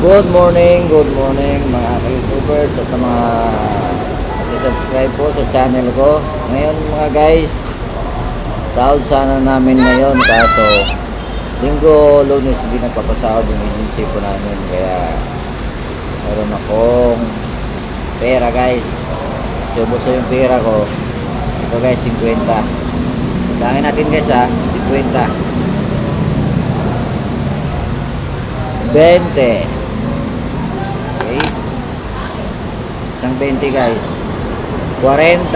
Good morning mga ka-YouTubers at sa mga subscribe po sa channel ko. Ngayon mga guys, sahod sana namin ngayon kaso Linggo, Lunes hindi nagpapasahod yung agency po namin, kaya meron akong pera guys. Subuso yung pera ko. Ito guys, 50. Dangin natin guys ha, 50. 20. Okay. Isang 20 guys. 40.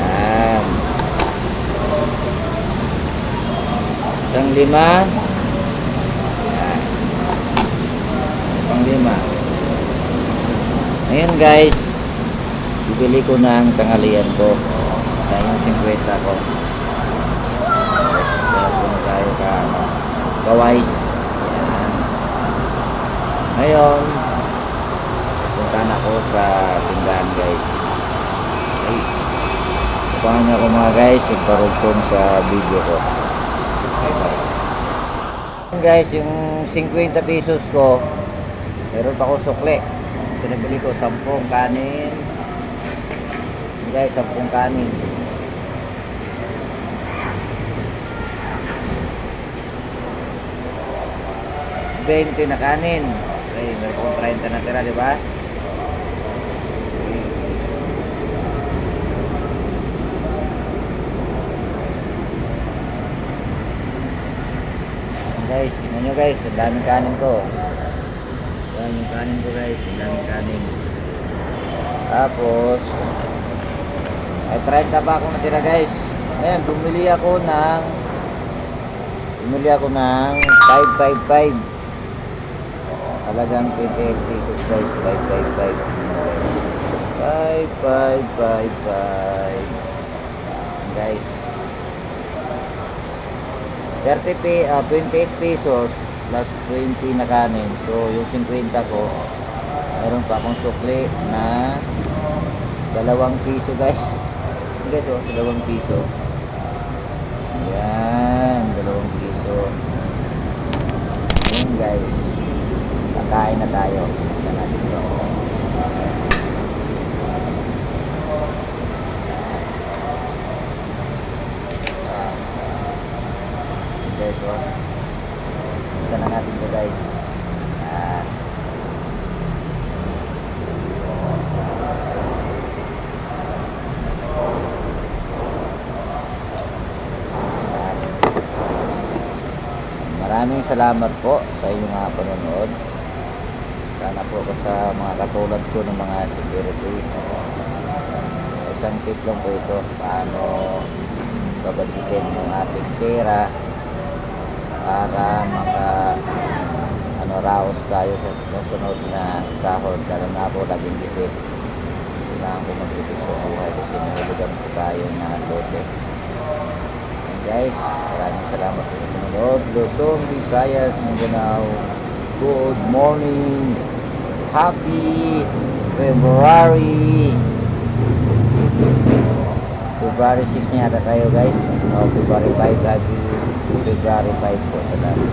Ayan. Isang 5. Ayan. Isang 5. Ayan guys, bibili ko ng tanghalian ko. Ayan yung 50 ko. Guys, meron po na tayo ka-wise. Ngayon, punta na ako sa tindahan guys. Ay, tupangan niyo ako mga guys, yung karugtong sa video ko. Okay, bye. Guys, yung 50 pesos ko, meron pa ako sukli. Pinabili ko 10 kanin. Guys, 10 kanin. $20 na kanin. Okay, meron kong 30 na tira, di ba? Guys, tingnan nyo guys, ang daming kanin ko. Yan yung kanin ko guys, ang daming kanin. Tapos ay 30 pa akong natira guys. Ayan, bumili ako ng 555. Talagang 28 pesos guys, 555 guys. 28 pesos plus 20 na kanin. So yung 50 ko, meron pa akong sukli na 2 piso guys. Guys, oh, 2 piso. Yan, 2 piso. Yan guys, kakain na tayo. Saan natin ito? Guys, oh. Saan na natin ito guys? Yan. Maraming salamat po sa inyong mga panonood. Sana po ko sa mga katulad ko ng mga security. Isang tip lang po ito, paano babadikin yung ating pera para raos tayo sa susunod na sahod. Lalo na po laging tipid. Kailangan po magtipid sa buhay kasi nahulugan po tayo na lote. And guys, maraming salamat po sa panonood. Luzon, Visayas, Mindanao, good morning. Happy February 6 na yata tayo guys. February 5. Happy February 5 po sa lahat.